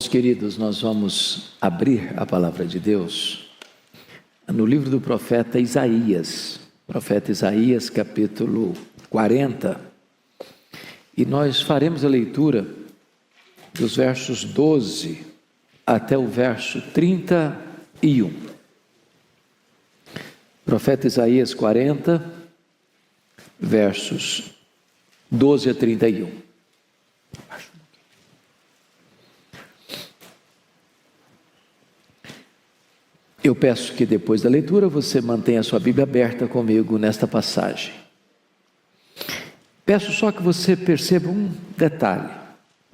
Queridos, nós vamos abrir a palavra de Deus no livro do profeta Isaías, capítulo 40, e nós faremos a leitura dos versos 12 até o verso 31. Profeta Isaías 40, versos 12 a 31. Eu peço que depois da leitura você mantenha a sua Bíblia aberta comigo nesta passagem. Peço só que você perceba um detalhe.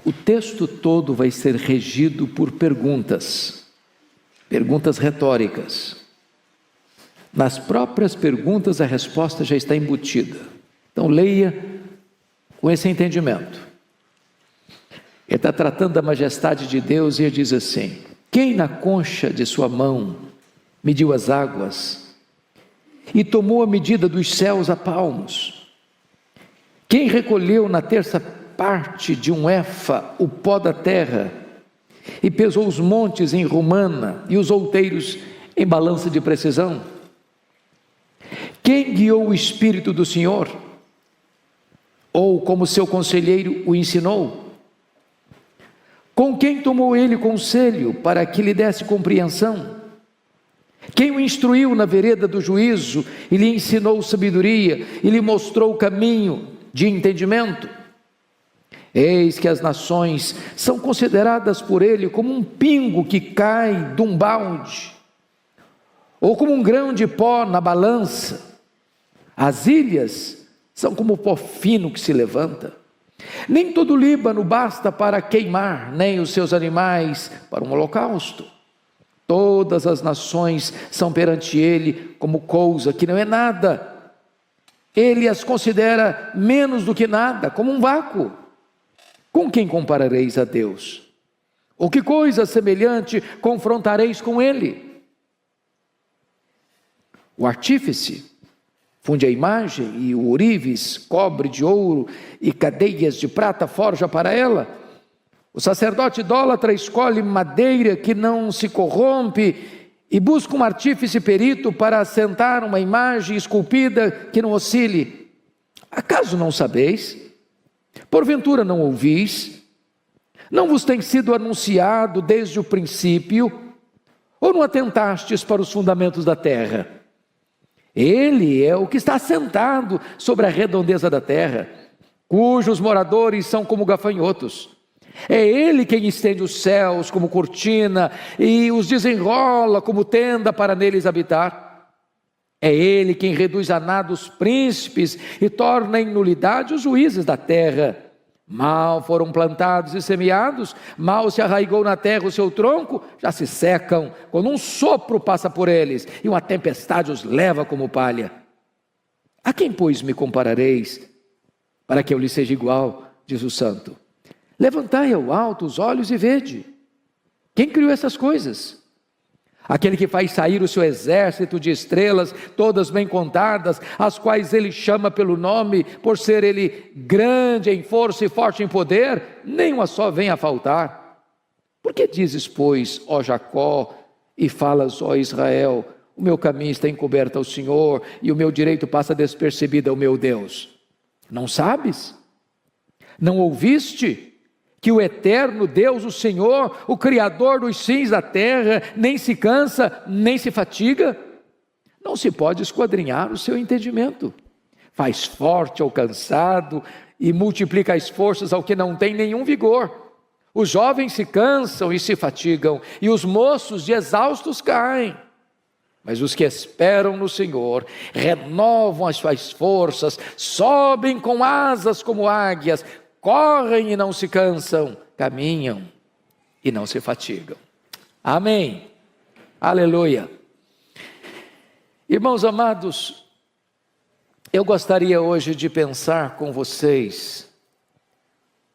O texto todo vai ser regido por perguntas retóricas. Nas próprias perguntas a resposta já está embutida. Então leia com esse entendimento. Ele está tratando da majestade de Deus e ele diz assim: quem na concha de sua mão mediu as águas e tomou a medida dos céus a palmos? Quem recolheu na terça parte de um éfa o pó da terra e pesou os montes em romana e os outeiros em balança de precisão? Quem guiou o Espírito do Senhor? Ou como seu conselheiro o ensinou? Com quem tomou ele conselho para que lhe desse compreensão? Quem o instruiu na vereda do juízo e lhe ensinou sabedoria e lhe mostrou o caminho de entendimento? Eis que as nações são consideradas por ele como um pingo que cai de um balde, ou como um grão de pó na balança. As ilhas são como o pó fino que se levanta. Nem todo o Líbano basta para queimar, nem os seus animais para um holocausto. Todas as nações são perante ele como coisa que não é nada. Ele as considera menos do que nada, como um vácuo. Com quem comparareis a Deus? Ou que coisa semelhante confrontareis com ele? O artífice funde a imagem e o ourives cobre de ouro e cadeias de prata forja para ela. O sacerdote idólatra escolhe madeira que não se corrompe e busca um artífice perito para assentar uma imagem esculpida que não oscile. Acaso não sabeis? Porventura não ouvis? Não vos tem sido anunciado desde o princípio? Ou não atentastes para os fundamentos da terra? Ele é o que está assentado sobre a redondeza da terra, cujos moradores são como gafanhotos. É ele quem estende os céus como cortina e os desenrola como tenda para neles habitar. É ele quem reduz a nada os príncipes e torna em nulidade os juízes da terra. Mal foram plantados e semeados, mal se arraigou na terra o seu tronco, já se secam, quando um sopro passa por eles e uma tempestade os leva como palha. A quem, pois, me comparareis, para que eu lhe seja igual, diz o santo? Levantai ao alto os olhos e vede. Quem criou essas coisas? Aquele que faz sair o seu exército de estrelas, todas bem contadas, as quais ele chama pelo nome, por ser ele grande em força e forte em poder, nem uma só vem a faltar. Por que dizes, pois, ó Jacó, e falas, ó Israel, o meu caminho está encoberto ao Senhor, e o meu direito passa despercebido ao meu Deus? Não sabes? Não ouviste? Que o eterno Deus, o Senhor, o Criador dos fins da terra, nem se cansa, nem se fatiga? Não se pode esquadrinhar o seu entendimento. Faz forte ao cansado e multiplica as forças ao que não tem nenhum vigor. Os jovens se cansam e se fatigam, e os moços de exaustos caem. Mas os que esperam no Senhor renovam as suas forças, sobem com asas como águias, correm e não se cansam, caminham e não se fatigam. Amém. Aleluia. Irmãos amados, eu gostaria hoje de pensar com vocês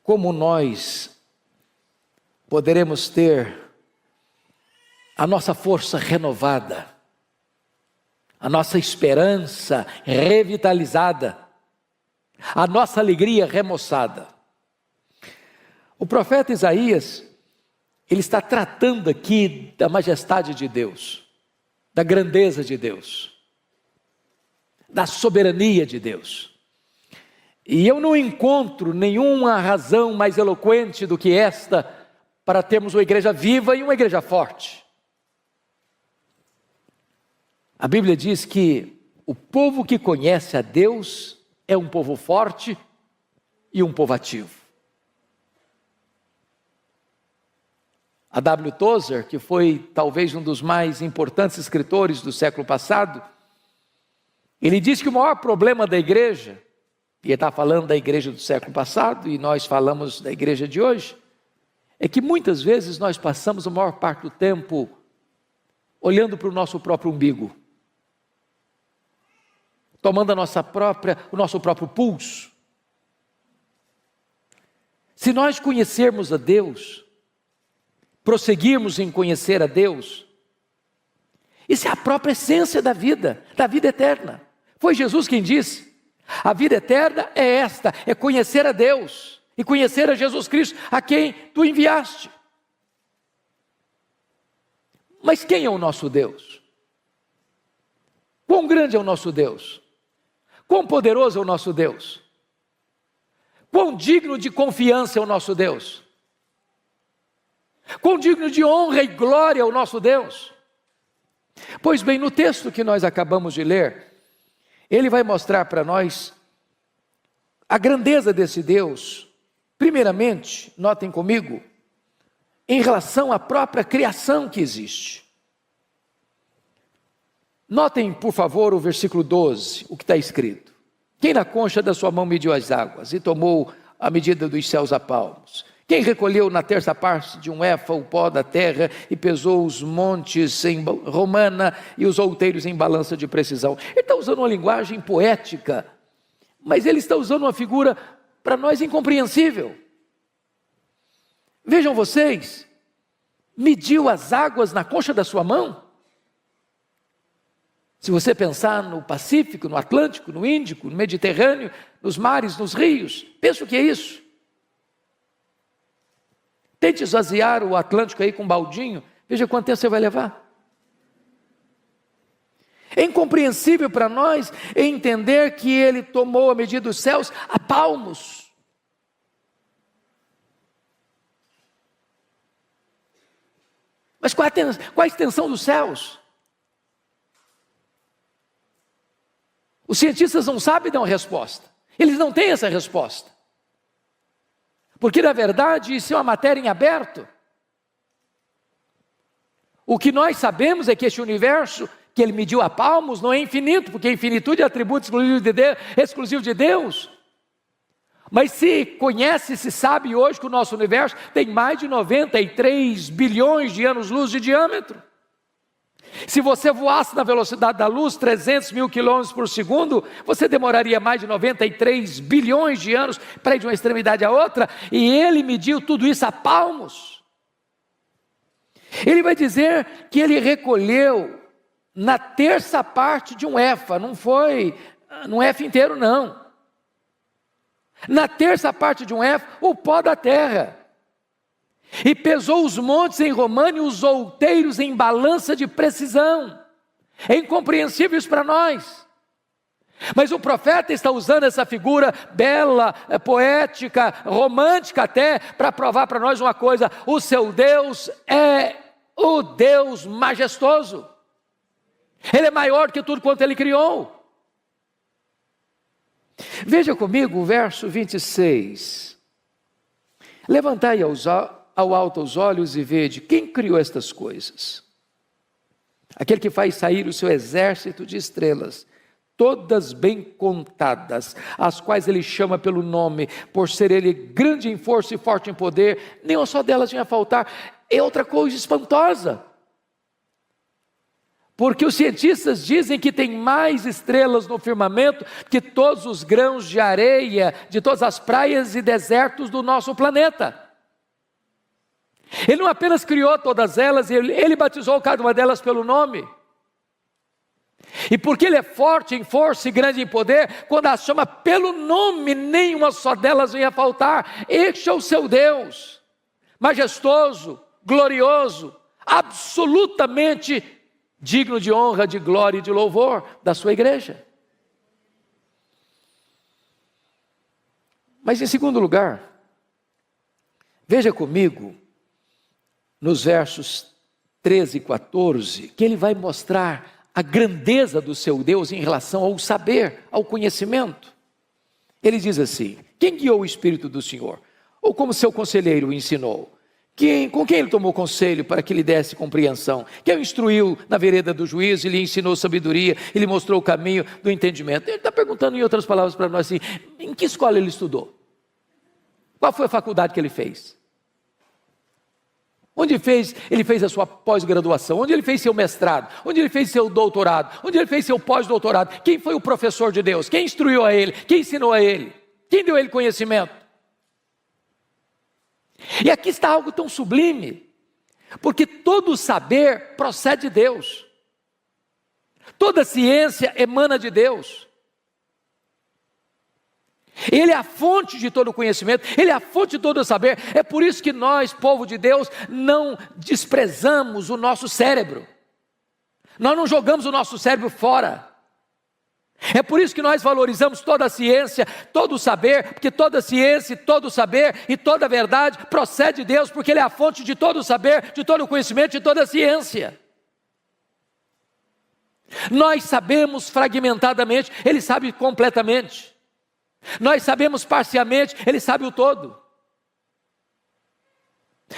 como nós poderemos ter a nossa força renovada, a nossa esperança revitalizada, a nossa alegria remoçada. O profeta Isaías, ele está tratando aqui da majestade de Deus, da grandeza de Deus, da soberania de Deus. E eu não encontro nenhuma razão mais eloquente do que esta para termos uma igreja viva e uma igreja forte. A Bíblia diz que o povo que conhece a Deus é um povo forte e um povo ativo. A W. Tozer, que foi talvez um dos mais importantes escritores do século passado, ele diz que o maior problema da igreja, e ele está falando da igreja do século passado, e nós falamos da igreja de hoje, é que muitas vezes nós passamos a maior parte do tempo olhando para o nosso próprio umbigo, tomando o nosso próprio pulso. Se nós conhecermos a Deus, prosseguirmos em conhecer a Deus, isso é a própria essência da vida eterna. Foi Jesus quem disse: a vida eterna é esta, é conhecer a Deus e conhecer a Jesus Cristo, a quem tu enviaste. Mas quem é o nosso Deus? Quão grande é o nosso Deus? Quão poderoso é o nosso Deus? Quão digno de confiança é o nosso Deus? Quão digno de honra e glória é o nosso Deus? Pois bem, no texto que nós acabamos de ler, ele vai mostrar para nós a grandeza desse Deus. Primeiramente, notem comigo, em relação à própria criação que existe. Notem, por favor, o versículo 12, o que está escrito: quem na concha da sua mão mediu as águas e tomou a medida dos céus a palmos? Quem recolheu na terça parte de um éfa o pó da terra e pesou os montes em romana e os outeiros em balança de precisão? Ele está usando uma linguagem poética, mas ele está usando uma figura para nós incompreensível. Vejam vocês, mediu as águas na concha da sua mão? Se você pensar no Pacífico, no Atlântico, no Índico, no Mediterrâneo, nos mares, nos rios, pensa o que é isso? Tente esvaziar o Atlântico aí com um baldinho, veja quanto tempo você vai levar. É incompreensível para nós entender que ele tomou a medida dos céus a palmos. Mas qual a extensão dos céus? Os cientistas não sabem dar uma resposta. Eles não têm essa resposta. Porque na verdade isso é uma matéria em aberto. O que nós sabemos é que este universo que ele mediu a palmos não é infinito, porque a infinitude é atributo exclusivo de Deus. Mas se conhece, se sabe hoje que o nosso universo tem mais de 93 bilhões de anos-luz de diâmetro. Se você voasse na velocidade da luz, 300 mil quilômetros por segundo, você demoraria mais de 93 bilhões de anos para ir de uma extremidade à outra, e ele mediu tudo isso a palmos. Ele vai dizer que ele recolheu na terça parte de um éfa, não foi num éfa inteiro não. Na terça parte de um éfa, o pó da terra. E pesou os montes em romana e os outeiros em balança de precisão. É incompreensível isso para nós. Mas o profeta está usando essa figura bela, poética, romântica até, para provar para nós uma coisa: o seu Deus é o Deus majestoso. Ele é maior que tudo quanto ele criou. Veja comigo o verso 26. Levantai ao alto os olhos e vede quem criou estas coisas. Aquele que faz sair o seu exército de estrelas, todas bem contadas, as quais ele chama pelo nome, por ser ele grande em força e forte em poder, nenhuma só delas vinha a faltar. É outra coisa espantosa. Porque os cientistas dizem que tem mais estrelas no firmamento que todos os grãos de areia de todas as praias e desertos do nosso planeta. Ele não apenas criou todas elas, ele batizou cada uma delas pelo nome. E porque ele é forte em força e grande em poder, quando as chama pelo nome, nenhuma só delas vem a faltar. Este é o seu Deus, majestoso, glorioso, absolutamente digno de honra, de glória e de louvor da sua igreja. Mas em segundo lugar, veja comigo nos versos 13 e 14, que ele vai mostrar a grandeza do seu Deus em relação ao saber, ao conhecimento. Ele diz assim: quem guiou o Espírito do Senhor? Ou como seu conselheiro o ensinou? Com quem ele tomou conselho para que lhe desse compreensão? Quem o instruiu na vereda do juízo e lhe ensinou sabedoria e lhe mostrou o caminho do entendimento? Ele está perguntando em outras palavras para nós assim: em que escola ele estudou? Qual foi a faculdade que ele fez? Onde ele fez a sua pós-graduação? Onde ele fez seu mestrado? Onde ele fez seu doutorado? Onde ele fez seu pós-doutorado? Quem foi o professor de Deus? Quem instruiu a ele? Quem ensinou a ele? Quem deu a ele conhecimento? E aqui está algo tão sublime, porque todo saber procede de Deus, toda ciência emana de Deus. Ele é a fonte de todo conhecimento, Ele é a fonte de todo saber. É por isso que nós, povo de Deus, não desprezamos o nosso cérebro. Nós não jogamos o nosso cérebro fora. É por isso que nós valorizamos toda a ciência, todo o saber, porque toda ciência, todo saber e toda verdade procede de Deus, porque Ele é a fonte de todo o saber, de todo o conhecimento, de toda a ciência. Nós sabemos fragmentadamente, Ele sabe completamente. Nós sabemos parcialmente, Ele sabe o todo.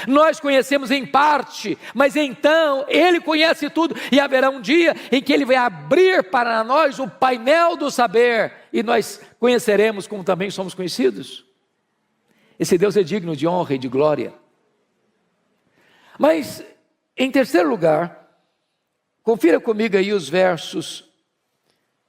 Nós conhecemos em parte, mas então Ele conhece tudo, e haverá um dia em que Ele vai abrir para nós o painel do saber, e nós conheceremos como também somos conhecidos. Esse Deus é digno de honra e de glória. Mas, em terceiro lugar, confira comigo aí os versos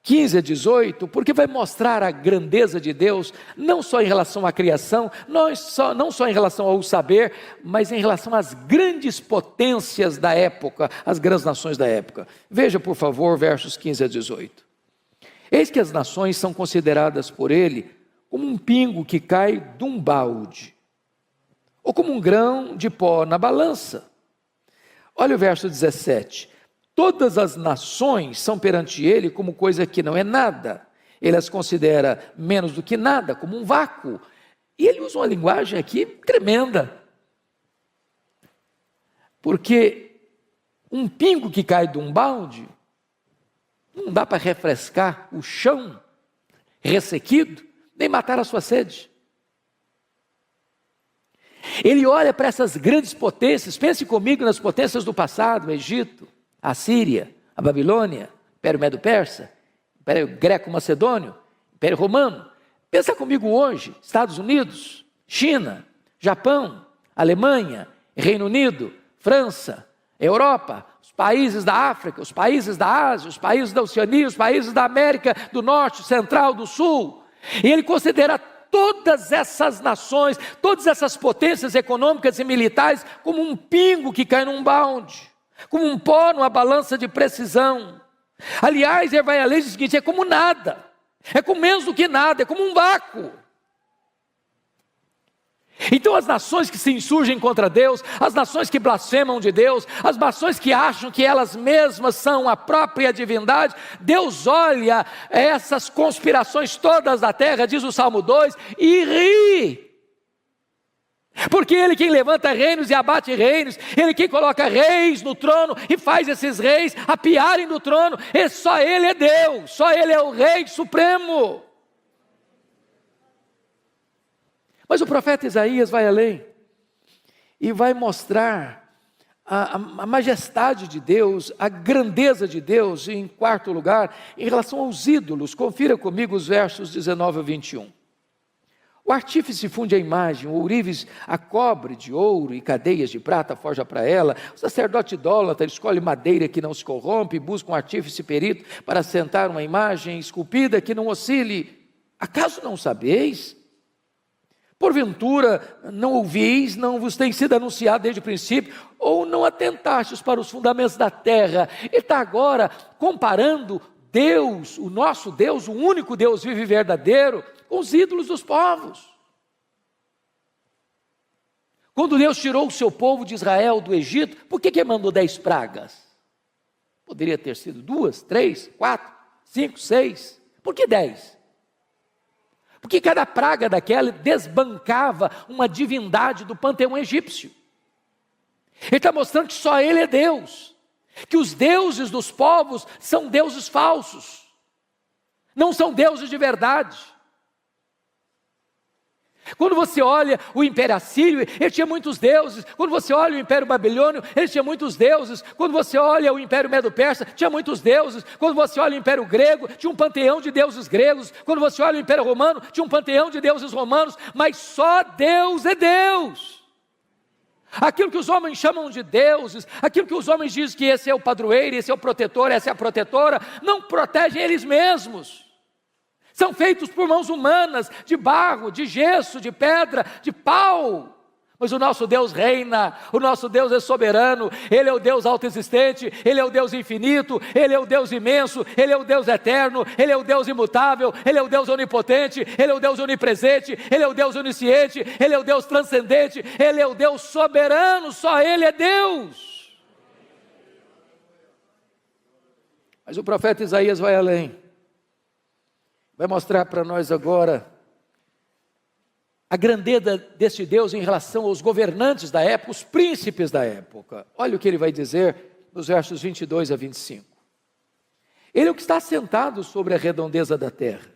15 a 18, porque vai mostrar a grandeza de Deus, não só em relação à criação, não só em relação ao saber, mas em relação às grandes potências da época, as grandes nações da época. Veja, por favor, versos 15 a 18. Eis que as nações são consideradas por ele como um pingo que cai de um balde, ou como um grão de pó na balança. Olha o verso 17. Todas as nações são perante ele como coisa que não é nada. Ele as considera menos do que nada, como um vácuo. E ele usa uma linguagem aqui tremenda. Porque um pingo que cai de um balde, não dá para refrescar o chão ressequido, nem matar a sua sede. Ele olha para essas grandes potências, pense comigo nas potências do passado, o Egito, a Síria, a Babilônia, Império Medo-Persa, Império Greco-Macedônio, Império Romano. Pensa comigo hoje, Estados Unidos, China, Japão, Alemanha, Reino Unido, França, Europa, os países da África, os países da Ásia, os países da Oceania, os países da América do Norte, Central, do Sul. E ele considera todas essas nações, todas essas potências econômicas e militares como um pingo que cai num balde, como um pó numa balança de precisão. Aliás, ele vai além do seguinte: é como nada, é como menos do que nada, é como um vácuo. Então as nações que se insurgem contra Deus, as nações que blasfemam de Deus, as nações que acham que elas mesmas são a própria divindade, Deus olha essas conspirações todas da terra, diz o Salmo 2, e ri. Porque Ele quem levanta reinos e abate reinos, Ele quem coloca reis no trono e faz esses reis apiarem do trono, e só Ele é Deus, só Ele é o Rei Supremo. Mas o profeta Isaías vai além e vai mostrar a majestade de Deus, a grandeza de Deus, em quarto lugar, em relação aos ídolos. Confira comigo os versos 19 a 21. O artífice funde a imagem, o ourives a cobre de ouro e cadeias de prata forja para ela. O sacerdote idólatra escolhe madeira que não se corrompe e busca um artífice perito para assentar uma imagem esculpida que não oscile. Acaso não sabeis? Porventura não ouvis, não vos tem sido anunciado desde o princípio, ou não atentastes para os fundamentos da terra? Ele está agora comparando Deus, o nosso Deus, o único Deus vivo e verdadeiro, com os ídolos dos povos. Quando Deus tirou o seu povo de Israel do Egito, por que mandou 10 pragas? Poderia ter sido 2, 3, 4, 5, 6. Por que 10? Porque cada praga daquela desbancava uma divindade do panteão egípcio. Ele está mostrando que só Ele é Deus. Que os deuses dos povos são deuses falsos. Não são deuses de verdade. Quando você olha o Império Assírio, ele tinha muitos deuses. Quando você olha o Império Babilônio, ele tinha muitos deuses. Quando você olha o Império Medo-Persa, tinha muitos deuses. Quando você olha o Império Grego, tinha um panteão de deuses gregos. Quando você olha o Império Romano, tinha um panteão de deuses romanos. Mas só Deus é Deus. Aquilo que os homens chamam de deuses, aquilo que os homens dizem que esse é o padroeiro, esse é o protetor, essa é a protetora, não protegem eles mesmos. São feitos por mãos humanas, de barro, de gesso, de pedra, de pau. Mas o nosso Deus reina, o nosso Deus é soberano, Ele é o Deus autoexistente, Ele é o Deus infinito, Ele é o Deus imenso, Ele é o Deus eterno, Ele é o Deus imutável, Ele é o Deus onipotente, Ele é o Deus onipresente, Ele é o Deus onisciente, Ele é o Deus transcendente, Ele é o Deus soberano, só Ele é Deus. Mas o profeta Isaías vai além. Vai mostrar para nós agora a grandeza deste Deus em relação aos governantes da época, os príncipes da época. Olha o que ele vai dizer nos versos 22 a 25. Ele é o que está assentado sobre a redondeza da terra,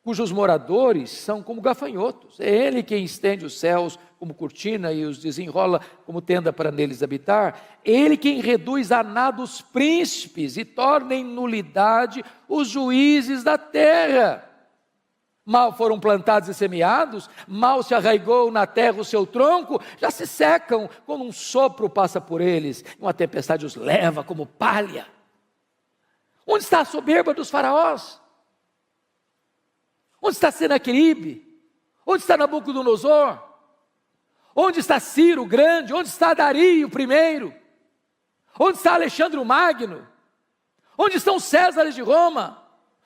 cujos moradores são como gafanhotos. É Ele quem estende os céus como cortina e os desenrola como tenda para neles habitar. É Ele quem reduz a nada os príncipes e torna em nulidade os juízes da terra. Mal foram plantados e semeados, mal se arraigou na terra o seu tronco, já se secam quando um sopro passa por eles, uma tempestade os leva como palha. Onde está a soberba dos faraós? Onde está Senaqueribe? Onde está Nabucodonosor? Onde está Ciro o Grande? Onde está Dario I? Onde está Alexandre o Magno? Onde estão os Césares de Roma?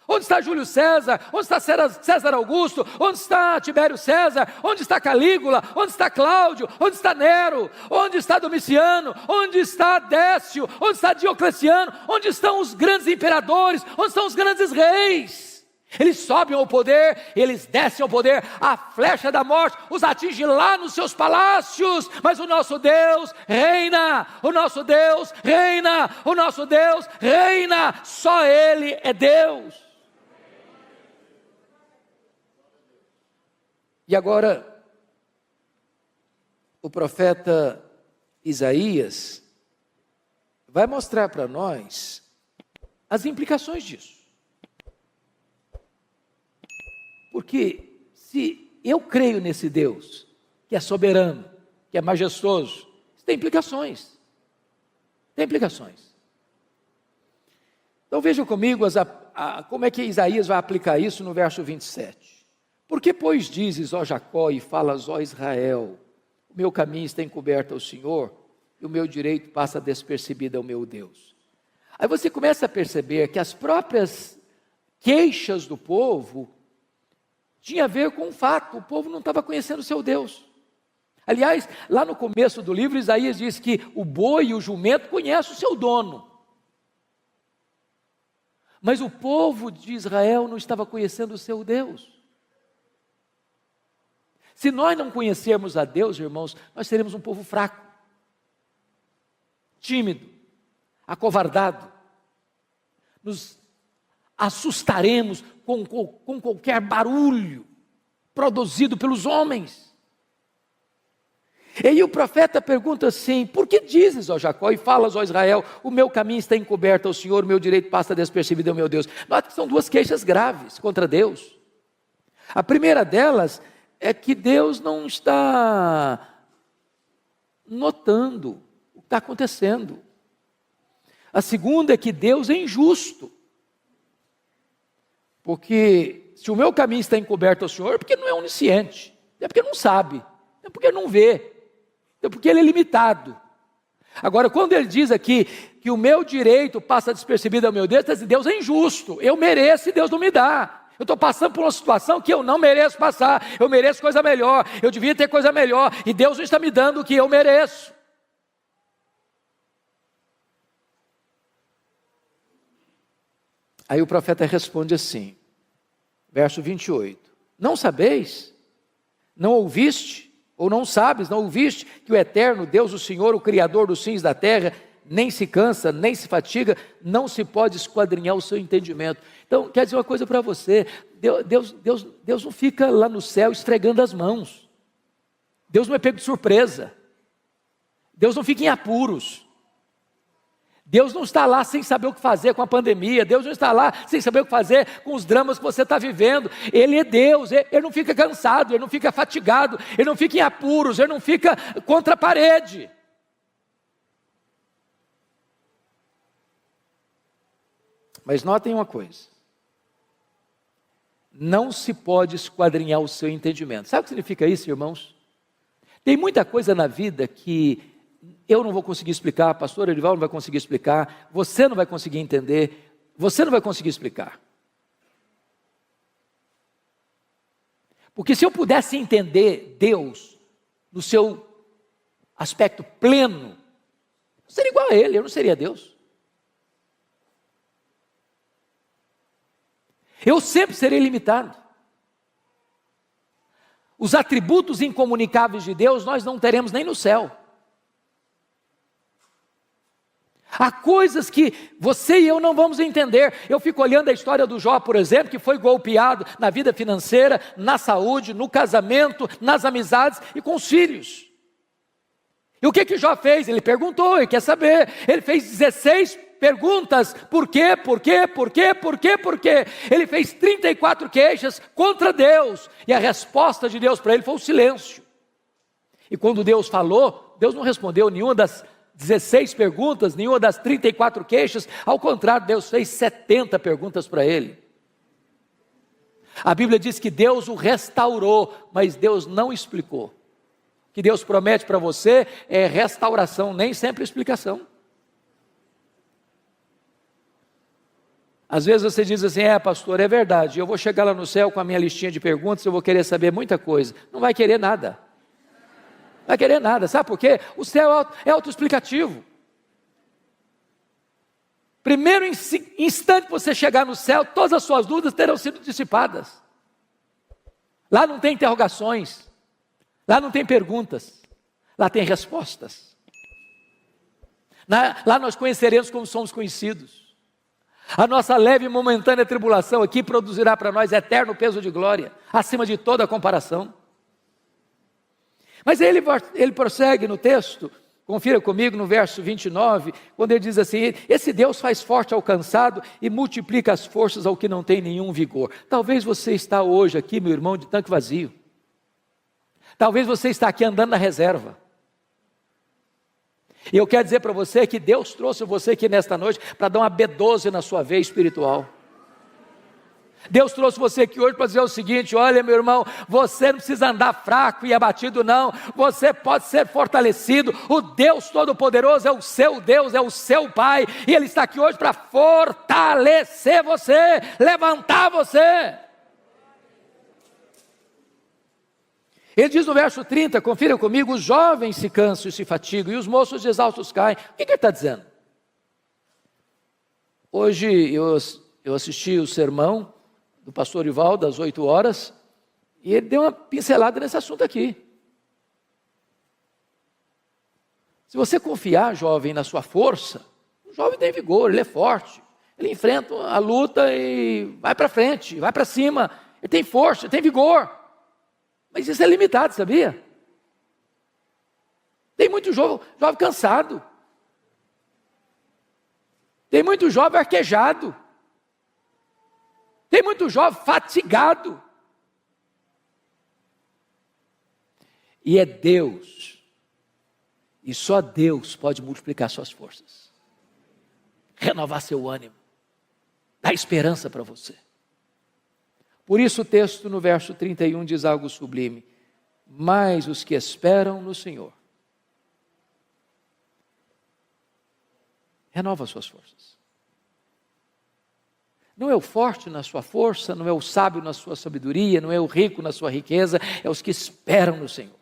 Onde está Júlio César? Onde está César Augusto? Onde está Tibério César? Onde está Calígula? Onde está Cláudio? Onde está Nero? Onde está Domiciano? Onde está Décio? Onde está Diocleciano? Onde estão os grandes imperadores? Onde estão os grandes reis? Eles sobem ao poder, eles descem ao poder, a flecha da morte os atinge lá nos seus palácios, mas o nosso Deus reina, o nosso Deus reina, o nosso Deus reina, só Ele é Deus. E agora, o profeta Isaías vai mostrar para nós as implicações disso. Porque se eu creio nesse Deus, que é soberano, que é majestoso, isso tem implicações. Tem implicações. Então vejam comigo como é que Isaías vai aplicar isso no verso 27. Porque, pois, dizes, ó Jacó, e falas, ó Israel, o meu caminho está encoberto ao Senhor, e o meu direito passa despercebido ao meu Deus. Aí você começa a perceber que as próprias queixas do povo tinha a ver com o fato, o povo não estava conhecendo o seu Deus. Aliás, lá no começo do livro, Isaías diz que o boi e o jumento conhecem o seu dono. Mas o povo de Israel não estava conhecendo o seu Deus. Se nós não conhecermos a Deus, irmãos, nós seremos um povo fraco, tímido, acovardado. Nos assustaremos com qualquer barulho produzido pelos homens. E aí o profeta pergunta assim: por que dizes, ó Jacó, e falas, ó Israel, o meu caminho está encoberto ao Senhor, o meu direito passa despercebido ao meu Deus? Nota que são duas queixas graves contra Deus. A primeira delas é que Deus não está notando o que está acontecendo. A segunda é que Deus é injusto. Porque se o meu caminho está encoberto ao Senhor, é porque não é onisciente, é porque não sabe, é porque não vê, é porque Ele é limitado. Agora, quando Ele diz aqui que o meu direito passa despercebido ao meu Deus, está dizendo, Deus é injusto, eu mereço e Deus não me dá. Eu estou passando por uma situação que eu não mereço passar. Eu mereço coisa melhor. Eu devia ter coisa melhor. E Deus não está me dando o que eu mereço. Aí o profeta responde assim, verso 28. Não sabeis? Não ouviste? Ou não sabes, não ouviste que o eterno Deus, o Senhor, o Criador dos fins da terra, nem se cansa, nem se fatiga, não se pode esquadrinhar o seu entendimento. Então, quer dizer uma coisa para você, Deus não fica lá no céu esfregando as mãos. Deus não é pego de surpresa. Deus não fica em apuros. Deus não está lá sem saber o que fazer com a pandemia. Deus não está lá sem saber o que fazer com os dramas que você está vivendo. Ele é Deus, ele não fica cansado, ele não fica fatigado, ele não fica em apuros, ele não fica contra a parede. Mas notem uma coisa, não se pode esquadrinhar o seu entendimento. Sabe o que significa isso, irmãos? Tem muita coisa na vida que eu não vou conseguir explicar, pastor Edivaldo não vai conseguir explicar, você não vai conseguir entender, você não vai conseguir explicar. Porque se eu pudesse entender Deus no seu aspecto pleno, eu seria igual a Ele, eu não seria Deus. Eu sempre serei limitado. Os atributos incomunicáveis de Deus nós não teremos nem no céu. Há coisas que você e eu não vamos entender. Eu fico olhando a história do Jó, por exemplo, que foi golpeado na vida financeira, na saúde, no casamento, nas amizades e com os filhos. E o que Jó fez? Ele perguntou, ele quer saber. Ele fez 16 perguntas, por quê? Ele fez 34 queixas contra Deus, e a resposta de Deus para ele foi o silêncio. E quando Deus falou, Deus não respondeu nenhuma das 16 perguntas, nenhuma das 34 queixas, ao contrário, Deus fez 70 perguntas para ele. A Bíblia diz que Deus o restaurou, mas Deus não explicou. O que Deus promete para você é restauração, nem sempre explicação. Às vezes você diz assim, pastor, é verdade, eu vou chegar lá no céu com a minha listinha de perguntas, eu vou querer saber muita coisa. Não vai querer nada. Não vai querer nada, sabe por quê? O céu é autoexplicativo. Primeiro instante que você chegar no céu, todas as suas dúvidas terão sido dissipadas. Lá não tem interrogações, lá não tem perguntas, lá tem respostas. Lá nós conheceremos como somos conhecidos. A nossa leve e momentânea tribulação aqui produzirá para nós eterno peso de glória, acima de toda comparação. Mas ele prossegue no texto, confira comigo no verso 29, quando ele diz assim, esse Deus faz forte ao cansado e multiplica as forças ao que não tem nenhum vigor. Talvez você está hoje aqui, meu irmão, de tanque vazio. Talvez você está aqui andando na reserva. E eu quero dizer para você que Deus trouxe você aqui nesta noite para dar uma B12 na sua veia espiritual. Deus trouxe você aqui hoje para dizer o seguinte, olha meu irmão, você não precisa andar fraco e abatido não, você pode ser fortalecido, o Deus Todo-Poderoso é o seu Deus, é o seu Pai, e Ele está aqui hoje para fortalecer você, levantar você. Ele diz no verso 30, confira comigo, os jovens se cansam e se fatigam, e os moços exaustos caem. O que ele está dizendo? Hoje eu assisti o sermão do pastor Ivaldo, às 8 horas, e ele deu uma pincelada nesse assunto aqui. Se você confiar, jovem, na sua força, o jovem tem vigor, ele é forte, ele enfrenta a luta e vai para frente, vai para cima, ele tem força, ele tem vigor. Mas isso é limitado, sabia? Tem muito jovem cansado. Tem muito jovem arquejado. Tem muito jovem fatigado. E é Deus, e só Deus pode multiplicar suas forças, renovar seu ânimo, dar esperança para você. Por isso o texto no verso 31 diz algo sublime, mas os que esperam no Senhor, renova suas forças. Não é o forte na sua força, não é o sábio na sua sabedoria, não é o rico na sua riqueza, é os que esperam no Senhor.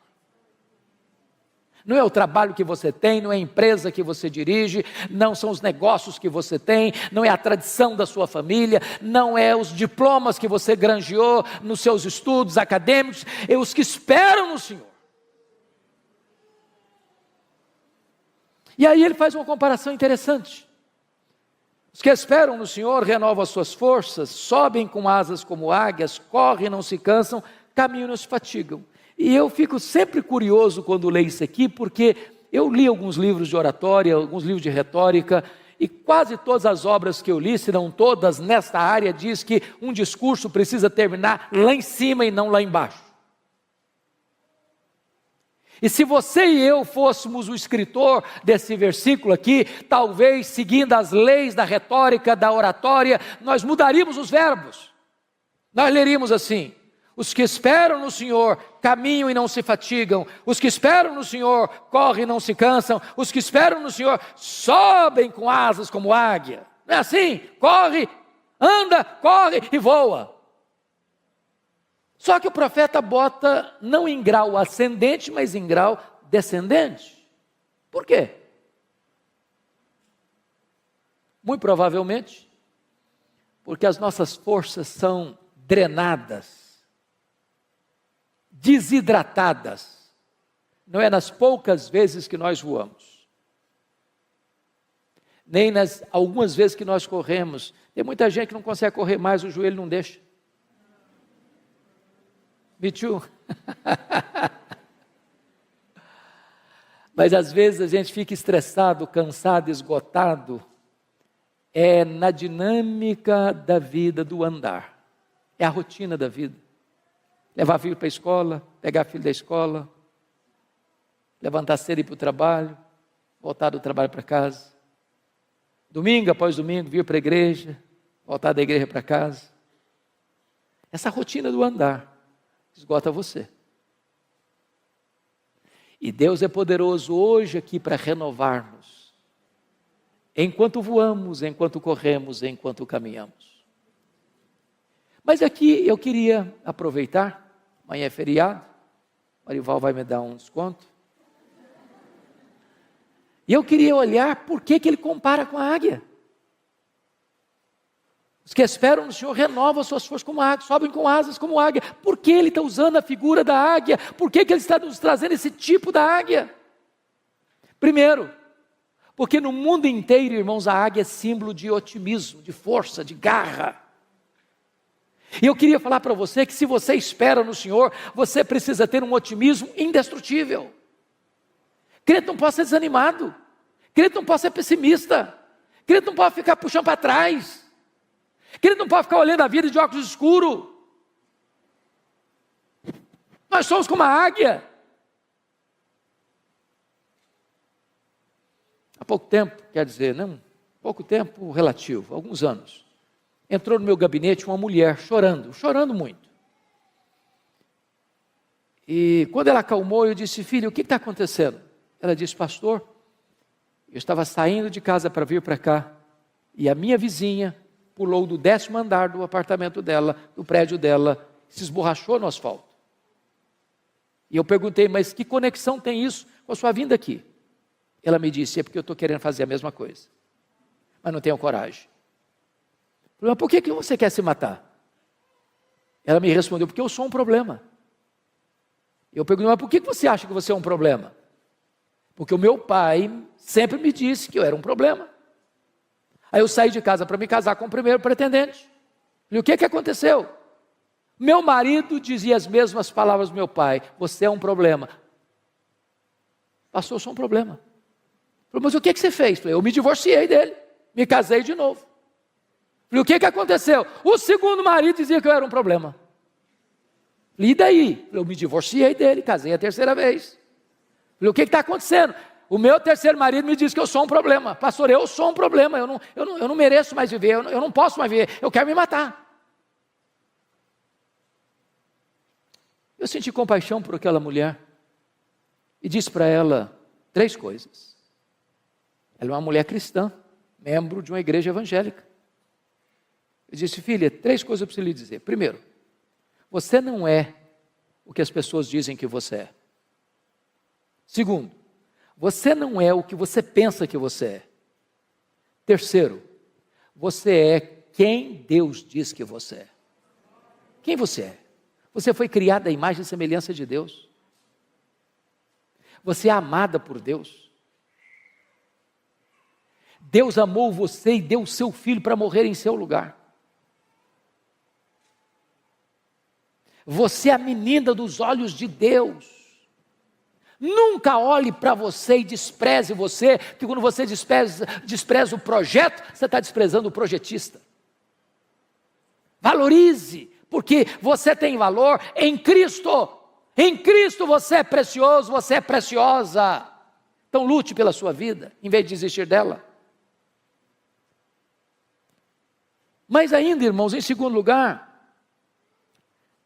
Não é o trabalho que você tem, não é a empresa que você dirige, não são os negócios que você tem, não é a tradição da sua família, não é os diplomas que você granjeou nos seus estudos acadêmicos, é os que esperam no Senhor. E aí ele faz uma comparação interessante. Os que esperam no Senhor renovam as suas forças, sobem com asas como águias, correm e não se cansam, caminham e não se fatigam. E eu fico sempre curioso quando leio isso aqui, porque eu li alguns livros de oratória, alguns livros de retórica, e quase todas as obras que eu li, se não todas, nesta área, diz que um discurso precisa terminar lá em cima e não lá embaixo. E se você e eu fôssemos o escritor desse versículo aqui, talvez seguindo as leis da retórica, da oratória, nós mudaríamos os verbos. Nós leríamos assim: os que esperam no Senhor caminham e não se fatigam, os que esperam no Senhor correm e não se cansam, os que esperam no Senhor sobem com asas como águia. Não é assim? Corre, anda, corre e voa. Só que o profeta bota não em grau ascendente, mas em grau descendente. Por quê? Muito provavelmente, porque as nossas forças são drenadas, desidratadas. Não é nas poucas vezes que nós voamos, nem nas algumas vezes que nós corremos. Tem muita gente que não consegue correr mais, o joelho não deixa. Me too. Mas às vezes a gente fica estressado, cansado, esgotado. É na dinâmica da vida, do andar. É a rotina da vida. Levar filho para a escola, pegar filho da escola, levantar cedo e ir para o trabalho, voltar do trabalho para casa. Domingo após domingo, vir para a igreja, voltar da igreja para casa. Essa rotina do andar esgota você. E Deus é poderoso hoje aqui para renovar-nos. Enquanto voamos, enquanto corremos, enquanto caminhamos. Mas aqui eu queria aproveitar, amanhã é feriado, Marival vai me dar um desconto. E eu queria olhar por que ele compara com a águia. Os que esperam no Senhor renovam as suas forças como águia, sobem com asas como águia. Por que ele está usando a figura da águia? Por que ele está nos trazendo esse tipo da águia? Primeiro, porque no mundo inteiro, irmãos, a águia é símbolo de otimismo, de força, de garra. E eu queria falar para você que se você espera no Senhor, você precisa ter um otimismo indestrutível. Crente não pode ser desanimado, crente não pode ser pessimista, crente não pode ficar puxando para trás. Crente não pode ficar olhando a vida de óculos escuros. Nós somos como a águia. Há pouco tempo, quer dizer, não, pouco tempo relativo, alguns anos, entrou no meu gabinete uma mulher chorando muito. E quando ela acalmou, eu disse: filha, o que está acontecendo? Ela disse: pastor, eu estava saindo de casa para vir para cá, e a minha vizinha pulou do 10º andar do apartamento dela, do prédio dela, se esborrachou no asfalto. E eu perguntei: mas que conexão tem isso com a sua vinda aqui? Ela me disse: é porque eu estou querendo fazer a mesma coisa, mas não tenho coragem. Eu falei: mas por que você quer se matar? Ela me respondeu: porque eu sou um problema. Eu perguntei: mas por que você acha que você é um problema? Porque o meu pai sempre me disse que eu era um problema. Aí eu saí de casa para me casar com o primeiro pretendente. E o que aconteceu? Meu marido dizia as mesmas palavras do meu pai: você é um problema. Pastor, eu sou um problema. Falei: mas o que você fez? Falei: eu me divorciei dele, me casei de novo. Falei: o que aconteceu? O segundo marido dizia que eu era um problema. Falei: e daí? Falei: eu me divorciei dele, casei a terceira vez. Falei: o que está acontecendo? O meu terceiro marido me diz que eu sou um problema. Pastor, eu sou um problema, eu não mereço mais viver, eu não posso mais viver, eu quero me matar. Eu senti compaixão por aquela mulher e disse para ela 3 coisas. Ela é uma mulher cristã, membro de uma igreja evangélica. Eu disse: filha, 3 coisas eu preciso lhe dizer. Primeiro, você não é o que as pessoas dizem que você é. Segundo, você não é o que você pensa que você é. Terceiro, você é quem Deus diz que você é. Quem você é? Você foi criada à imagem e semelhança de Deus. Você é amada por Deus. Deus amou você e deu o seu filho para morrer em seu lugar. Você é a menina dos olhos de Deus. Nunca olhe para você e despreze você, porque quando você despreza o projeto, você está desprezando o projetista. Valorize, porque você tem valor em Cristo. Em Cristo você é precioso, você é preciosa. Então lute pela sua vida, em vez de desistir dela. Mas ainda, irmãos, em segundo lugar,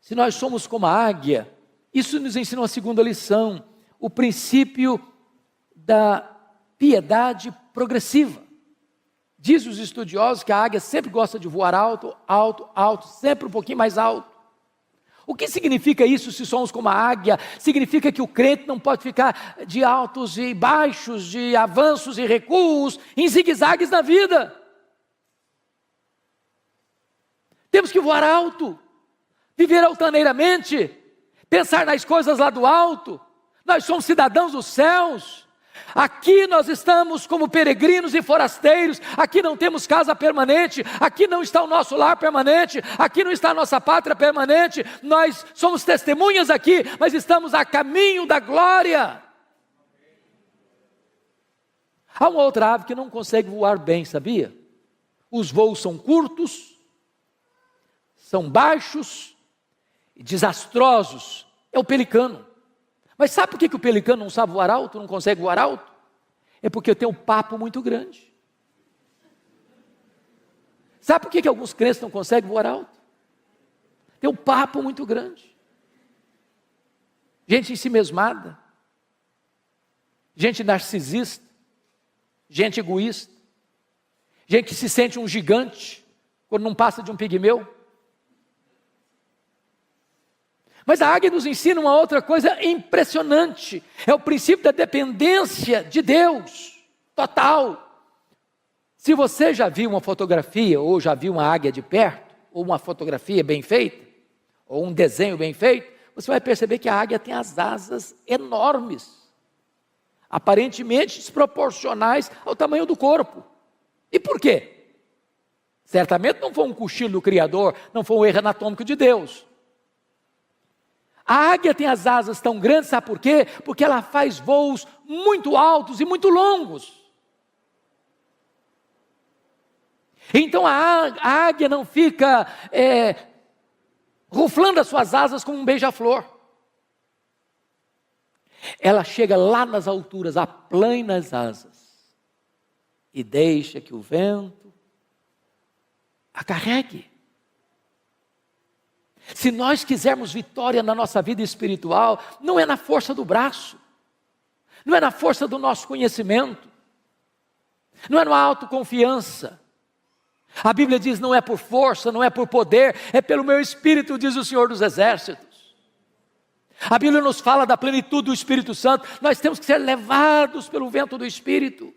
se nós somos como a águia, isso nos ensina uma segunda lição, o princípio da piedade progressiva. Diz os estudiosos que a águia sempre gosta de voar alto, alto, alto, sempre um pouquinho mais alto. O que significa isso se somos como a águia? Significa que o crente não pode ficar de altos e baixos, de avanços e recuos, em zigue-zagues na vida. Temos que voar alto, viver altaneiramente, pensar nas coisas lá do alto. Nós somos cidadãos dos céus. Aqui nós estamos como peregrinos e forasteiros. Aqui não temos casa permanente. Aqui não está o nosso lar permanente. Aqui não está a nossa pátria permanente. Nós somos testemunhas aqui, mas estamos a caminho da glória. Há uma outra ave que não consegue voar bem, sabia? Os voos são curtos, são baixos e desastrosos. É o pelicano. Mas sabe por que o pelicano não sabe voar alto, não consegue voar alto? É porque tem um papo muito grande. Sabe por que alguns crentes não conseguem voar alto? Tem um papo muito grande. Gente ensimesmada, gente narcisista, gente egoísta, gente que se sente um gigante quando não passa de um pigmeu. Mas a águia nos ensina uma outra coisa impressionante. É o princípio da dependência de Deus, total. Se você já viu uma fotografia, ou já viu uma águia de perto, ou uma fotografia bem feita, ou um desenho bem feito, você vai perceber que a águia tem as asas enormes, aparentemente desproporcionais ao tamanho do corpo. E por quê? Certamente não foi um cochilo do Criador, não foi um erro anatômico de Deus. A águia tem as asas tão grandes, sabe por quê? Porque ela faz voos muito altos e muito longos. Então a águia não fica ruflando as suas asas como um beija-flor. Ela chega lá nas alturas, aplana as asas e deixa que o vento a carregue. Se nós quisermos vitória na nossa vida espiritual, não é na força do braço, não é na força do nosso conhecimento, não é na autoconfiança. A Bíblia diz: não é por força, não é por poder, é pelo meu Espírito, diz o Senhor dos Exércitos. A Bíblia nos fala da plenitude do Espírito Santo. Nós temos que ser levados pelo vento do Espírito,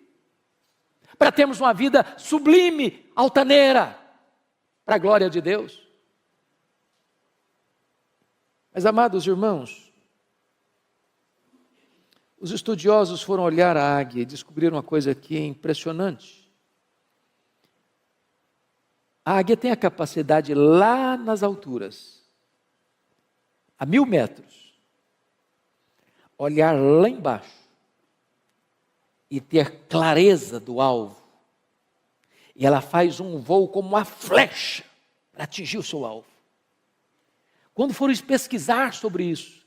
para termos uma vida sublime, altaneira, para a glória de Deus. Mas, amados irmãos, os estudiosos foram olhar a águia e descobriram uma coisa aqui impressionante. A águia tem a capacidade lá nas alturas, a 1000 metros, olhar lá embaixo e ter clareza do alvo. E ela faz um voo como uma flecha para atingir o seu alvo. Quando foram pesquisar sobre isso,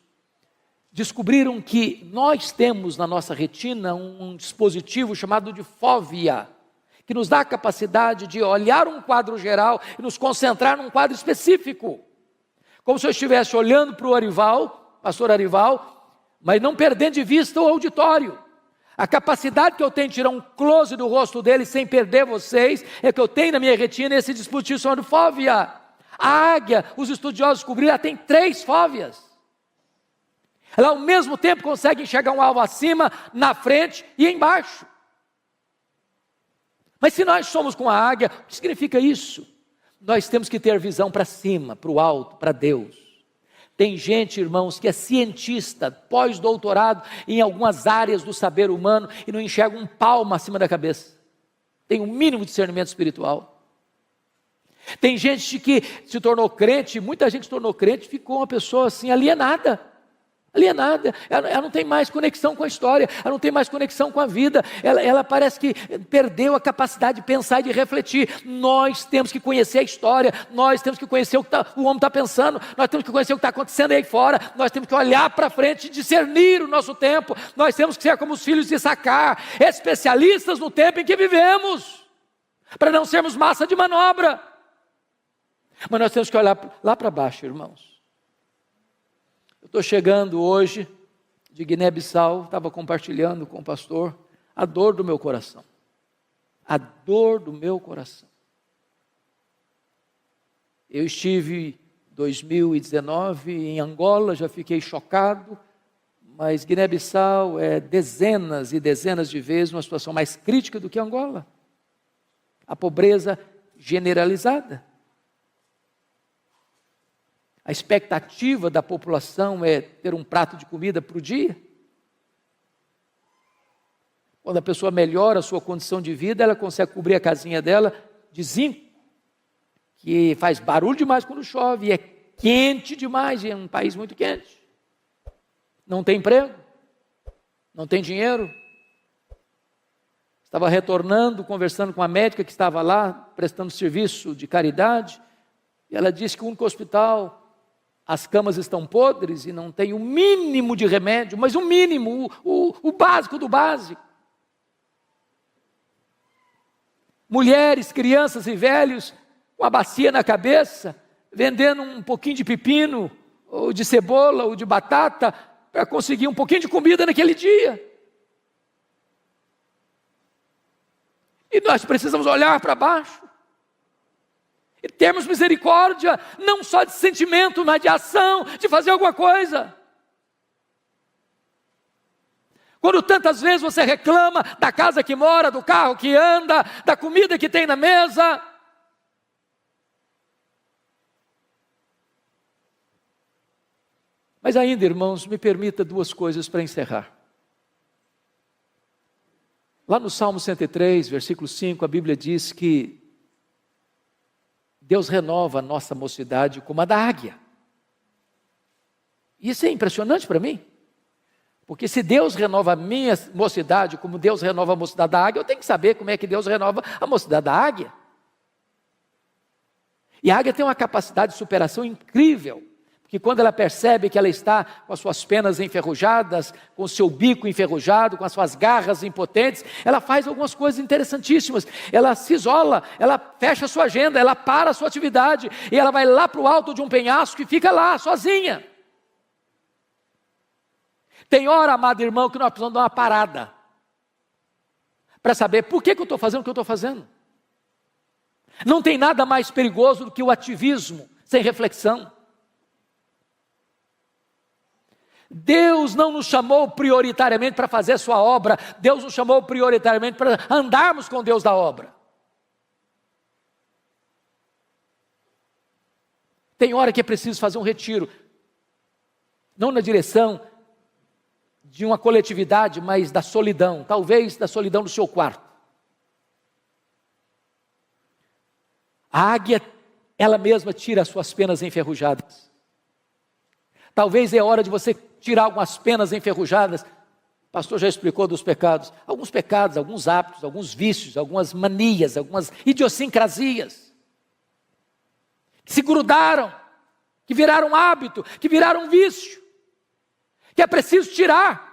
descobriram que nós temos na nossa retina um dispositivo chamado de fóvea, que nos dá a capacidade de olhar um quadro geral e nos concentrar num quadro específico. Como se eu estivesse olhando para o Arival, pastor Arival, mas não perdendo de vista o auditório. A capacidade que eu tenho de tirar um close do rosto dele sem perder vocês, é que eu tenho na minha retina esse dispositivo chamado fóvea. A águia, os estudiosos descobriram, ela tem 3 fóveas. Ela ao mesmo tempo consegue enxergar um alvo acima, na frente e embaixo. Mas se nós somos com a águia, o que significa isso? Nós temos que ter visão para cima, para o alto, para Deus. Tem gente, irmãos, que é cientista, pós-doutorado em algumas áreas do saber humano e não enxerga um palmo acima da cabeça. Tem um mínimo de discernimento espiritual. Tem gente que se tornou crente, muita gente se tornou crente e ficou uma pessoa assim alienada. Ela não tem mais conexão com a história, ela não tem mais conexão com a vida, ela parece que perdeu a capacidade de pensar e de refletir. Nós temos que conhecer a história, nós temos que conhecer o que o homem está pensando, nós temos que conhecer o que está acontecendo aí fora, nós temos que olhar para frente e discernir o nosso tempo, nós temos que ser como os filhos de Issacar, especialistas no tempo em que vivemos, para não sermos massa de manobra. Mas nós temos que olhar lá para baixo, irmãos. Eu estou chegando hoje de Guiné-Bissau, estava compartilhando com o pastor a dor do meu coração. A dor do meu coração. Eu estive em 2019 em Angola, já fiquei chocado, mas Guiné-Bissau é dezenas e dezenas de vezes uma situação mais crítica do que Angola. A pobreza generalizada. A expectativa da população é ter um prato de comida por dia. Quando a pessoa melhora a sua condição de vida, ela consegue cobrir a casinha dela de zinco, que faz barulho demais quando chove, e é quente demais, e é um país muito quente. Não tem emprego, não tem dinheiro. Estava retornando, conversando com a médica que estava lá, prestando serviço de caridade, e ela disse que o único hospital, as camas estão podres e não tem o mínimo de remédio, mas o mínimo, o básico do básico. Mulheres, crianças e velhos com a bacia na cabeça, vendendo um pouquinho de pepino, ou de cebola, ou de batata, para conseguir um pouquinho de comida naquele dia. E nós precisamos olhar para baixo. E termos misericórdia, não só de sentimento, mas de ação, de fazer alguma coisa. Quando tantas vezes você reclama da casa que mora, do carro que anda, da comida que tem na mesa. Mas ainda, irmãos, me permita 2 coisas para encerrar. Lá no Salmo 103, versículo 5, a Bíblia diz que Deus renova a nossa mocidade como a da águia. Isso é impressionante para mim. Porque se Deus renova a minha mocidade como Deus renova a mocidade da águia, eu tenho que saber como é que Deus renova a mocidade da águia. E a águia tem uma capacidade de superação incrível. Porque quando ela percebe que ela está com as suas penas enferrujadas, com o seu bico enferrujado, com as suas garras impotentes, ela faz algumas coisas interessantíssimas. Ela se isola, ela fecha a sua agenda, ela para a sua atividade, e ela vai lá para o alto de um penhasco e fica lá, sozinha. Tem hora, amado irmão, que nós precisamos dar uma parada, para saber por que eu estou fazendo o que eu estou fazendo. Não tem nada mais perigoso do que o ativismo, sem reflexão. Deus não nos chamou prioritariamente para fazer a sua obra, Deus nos chamou prioritariamente para andarmos com Deus da obra. Tem hora que é preciso fazer um retiro, não na direção de uma coletividade, mas da solidão, talvez da solidão do seu quarto. A águia, ela mesma tira as suas penas enferrujadas. Talvez é hora de você tirar algumas penas enferrujadas. O pastor já explicou dos pecados. Alguns pecados, alguns hábitos, alguns vícios, algumas manias, algumas idiosincrasias. Que se grudaram, que viraram hábito, que viraram vício. Que é preciso tirar.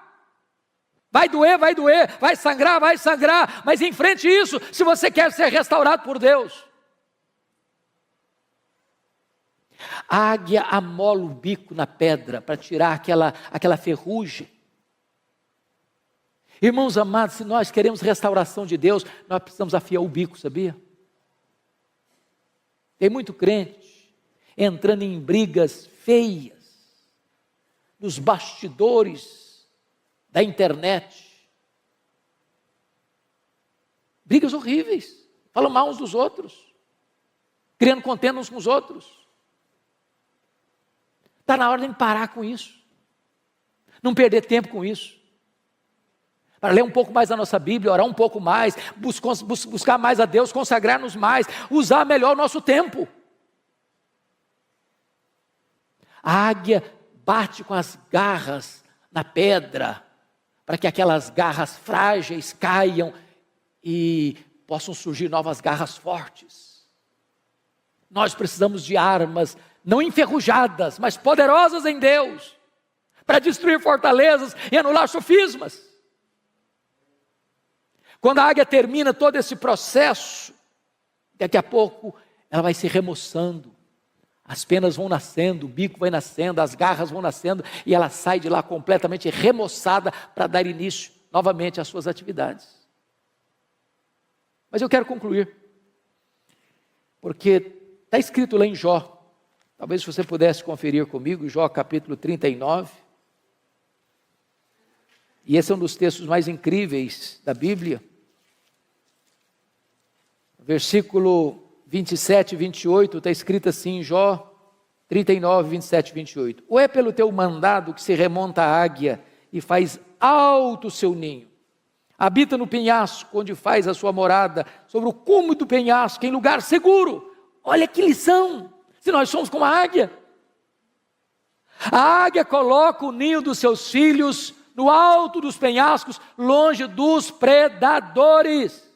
Vai doer, vai sangrar, mas enfrente isso se você quer ser restaurado por Deus. A águia amola o bico na pedra para tirar aquela ferrugem. Irmãos amados, se nós queremos restauração de Deus, nós precisamos afiar o bico, sabia? Tem muito crente entrando em brigas feias, nos bastidores da internet. Brigas horríveis, falam mal uns dos outros, criando contenda uns com os outros. Está na hora de parar com isso, não perder tempo com isso, para ler um pouco mais a nossa Bíblia, orar um pouco mais, buscar mais a Deus, consagrar-nos mais, usar melhor o nosso tempo. A águia bate com as garras na pedra, para que aquelas garras frágeis caiam e possam surgir novas garras fortes. Nós precisamos de armas, não enferrujadas, mas poderosas em Deus, para destruir fortalezas e anular sofismas. Quando a águia termina todo esse processo, daqui a pouco ela vai se remoçando, as penas vão nascendo, o bico vai nascendo, as garras vão nascendo, e ela sai de lá completamente remoçada para dar início novamente às suas atividades. Mas eu quero concluir, porque está escrito lá em Jó, talvez você pudesse conferir comigo, Jó capítulo 39, e esse é um dos textos mais incríveis da Bíblia. Versículo 27 e 28, está escrito assim em Jó 39, 27 e 28. Ou é pelo teu mandado que se remonta a águia e faz alto o seu ninho, habita no penhasco onde faz a sua morada, sobre o cume do penhasco, em lugar seguro. Olha que lição, se nós somos como a águia. A águia coloca o ninho dos seus filhos no alto dos penhascos, longe dos predadores.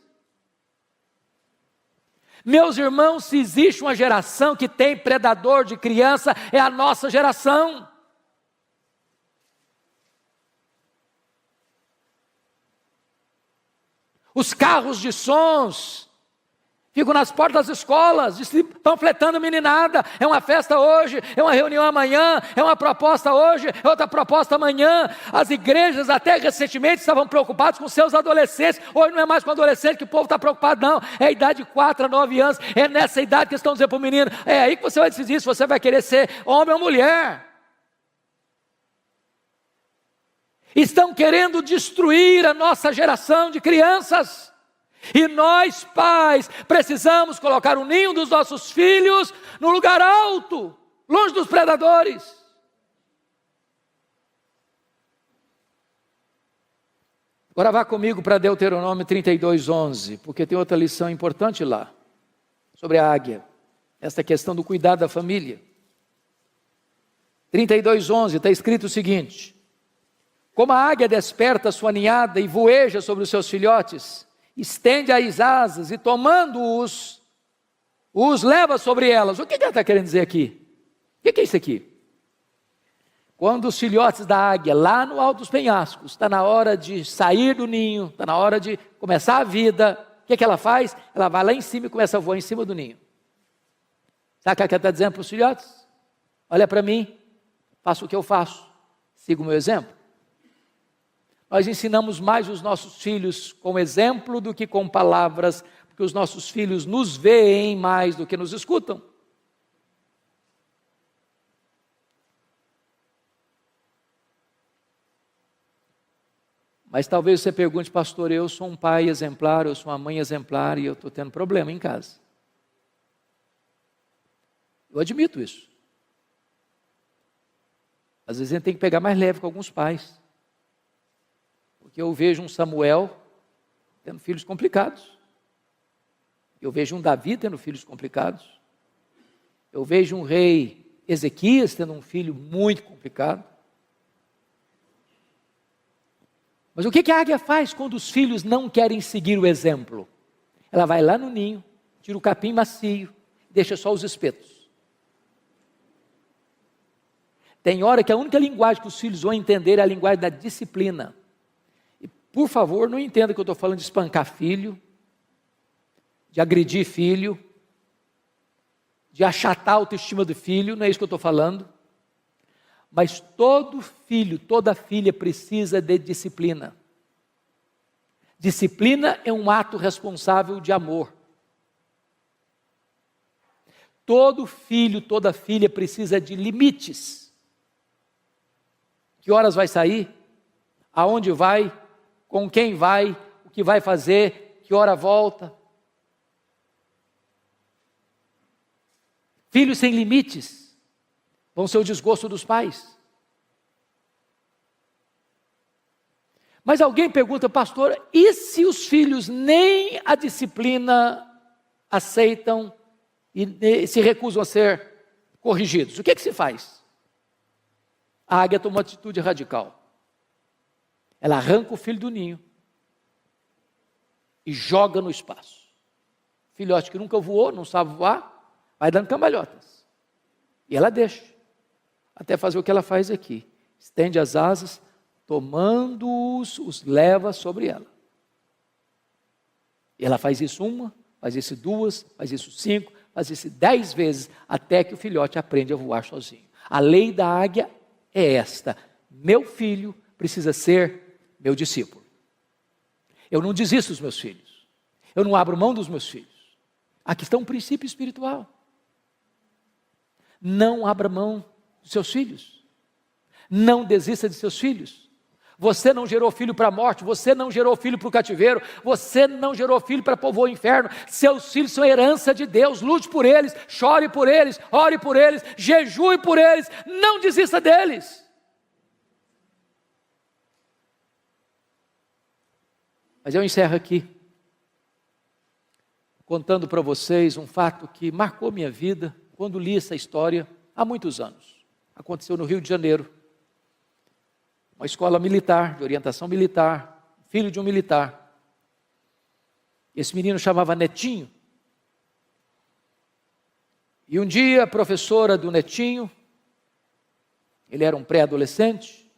Meus irmãos, se existe uma geração que tem predador de criança, é a nossa geração. Os carros de sons ficam nas portas das escolas, panfletando meninada. É uma festa hoje, é uma reunião amanhã, é uma proposta hoje, é outra proposta amanhã. As igrejas até recentemente estavam preocupadas com seus adolescentes. Hoje não é mais com adolescente que o povo está preocupado, não. É a idade de 4 a 9 anos, é nessa idade que estão dizendo para o menino, é aí que você vai decidir se você vai querer ser homem ou mulher. Estão querendo destruir a nossa geração de crianças. E nós, pais, precisamos colocar o ninho dos nossos filhos no lugar alto, longe dos predadores. Agora vá comigo para Deuteronômio 32:11, porque tem outra lição importante lá, sobre a águia, essa questão do cuidado da família. 32:11 está escrito o seguinte: como a águia desperta a sua ninhada e voeja sobre os seus filhotes, estende as asas e tomando-os, os leva sobre elas. O que ela está querendo dizer aqui? O que é isso aqui? Quando os filhotes da águia, lá no alto dos penhascos, está na hora de sair do ninho, está na hora de começar a vida, o que ela faz? Ela vai lá em cima e começa a voar em cima do ninho. Sabe o que ela está dizendo para os filhotes? Olha para mim, faça o que eu faço, siga o meu exemplo. Nós ensinamos mais os nossos filhos com exemplo do que com palavras, porque os nossos filhos nos veem mais do que nos escutam. Mas talvez você pergunte, pastor, eu sou um pai exemplar, eu sou uma mãe exemplar e eu estou tendo problema em casa. Eu admito isso. Às vezes a gente tem que pegar mais leve com alguns pais. Porque eu vejo um Samuel tendo filhos complicados. Eu vejo um Davi tendo filhos complicados. Eu vejo um rei Ezequias tendo um filho muito complicado. Mas o que a águia faz quando os filhos não querem seguir o exemplo? Ela vai lá no ninho, tira o capim macio, deixa só os espetos. Tem hora que a única linguagem que os filhos vão entender é a linguagem da disciplina. E, por favor, não entenda que eu estou falando de espancar filho, de agredir filho, de achatar a autoestima do filho, não é isso que eu estou falando. Mas todo filho, toda filha precisa de disciplina. Disciplina é um ato responsável de amor. Todo filho, toda filha precisa de limites. Que horas vai sair? Aonde vai? Com quem vai? O que vai fazer? Que hora volta? Filhos sem limites vão ser o desgosto dos pais. Mas alguém pergunta, pastor, e se os filhos nem a disciplina aceitam e se recusam a ser corrigidos? O que se faz? A águia toma uma atitude radical. Ela arranca o filho do ninho e joga no espaço. Filhote que nunca voou, não sabe voar, vai dando cambalhotas. E ela deixa, até fazer o que ela faz aqui. Estende as asas, tomando-os, os leva sobre ela. E ela faz isso uma, faz isso duas, faz isso 5, faz isso 10 vezes, até que o filhote aprende a voar sozinho. A lei da águia é esta: meu filho precisa ser meu discípulo. Eu não desisto dos meus filhos, eu não abro mão dos meus filhos. Aqui está um princípio espiritual. Não abra mão dos seus filhos, não desista de seus filhos. Você não gerou filho para a morte, você não gerou filho para o cativeiro, você não gerou filho para povoar o inferno. Seus filhos são herança de Deus. Lute por eles, chore por eles, ore por eles, jejue por eles, não desista deles. Mas eu encerro aqui, contando para vocês um fato que marcou minha vida quando li essa história há muitos anos. Aconteceu no Rio de Janeiro. Uma escola militar, de orientação militar, filho de um militar. Esse menino chamava Netinho. E um dia a professora do Netinho, ele era um pré-adolescente,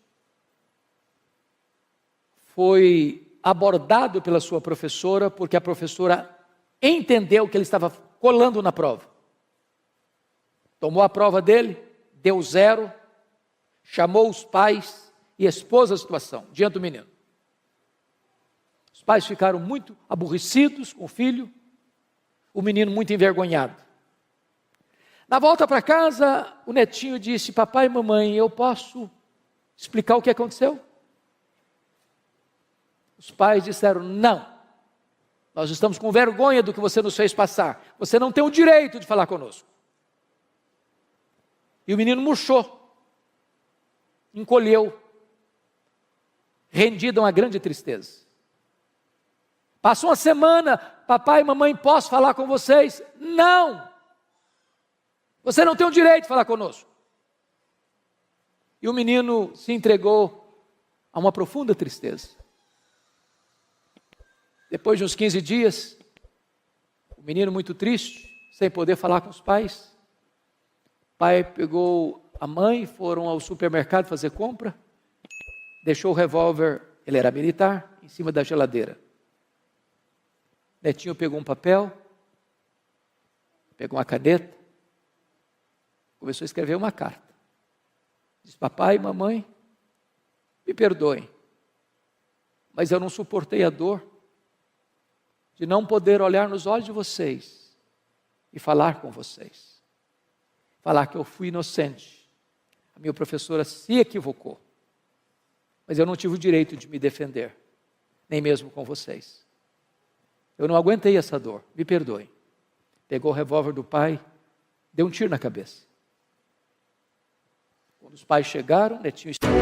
foi abordado pela sua professora, porque a professora entendeu que ele estava colando na prova. Tomou a prova dele, deu 0, chamou os pais e expôs a situação diante do menino. Os pais ficaram muito aborrecidos com o filho, o menino muito envergonhado. Na volta para casa, o Netinho disse: papai e mamãe, eu posso explicar o que aconteceu? Os pais disseram: não, nós estamos com vergonha do que você nos fez passar, você não tem o direito de falar conosco. E o menino murchou, encolheu, rendido a uma grande tristeza. Passou uma semana: papai e mamãe, posso falar com vocês? Não, você não tem o direito de falar conosco. E o menino se entregou a uma profunda tristeza. Depois de uns 15 dias, o menino muito triste, sem poder falar com os pais, o pai pegou a mãe, foram ao supermercado fazer compra, deixou o revólver, ele era militar, em cima da geladeira. Netinho pegou um papel, pegou uma caneta, começou a escrever uma carta. Disse: papai e mamãe, me perdoem, mas eu não suportei a dor de não poder olhar nos olhos de vocês e falar com vocês. Falar que eu fui inocente. A minha professora se equivocou, mas eu não tive o direito de me defender, nem mesmo com vocês. Eu não aguentei essa dor, me perdoem. Pegou o revólver do pai, deu um tiro na cabeça. Quando os pais chegaram, Netinho estava...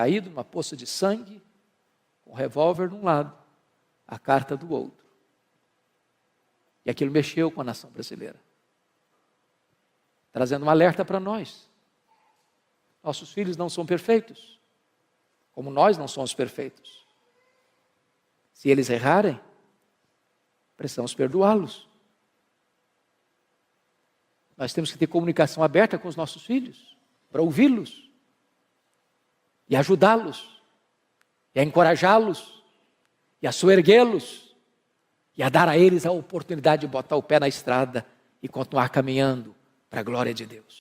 caído numa poça de sangue, com o revólver de um lado, a carta do outro. E aquilo mexeu com a nação brasileira, trazendo um alerta para nós. Nossos filhos não são perfeitos, como nós não somos perfeitos. Se eles errarem, precisamos perdoá-los. Nós temos que ter comunicação aberta com os nossos filhos, para ouvi-los, e ajudá-los, e a encorajá-los, e a soerguê-los, e a dar a eles a oportunidade de botar o pé na estrada e continuar caminhando para a glória de Deus.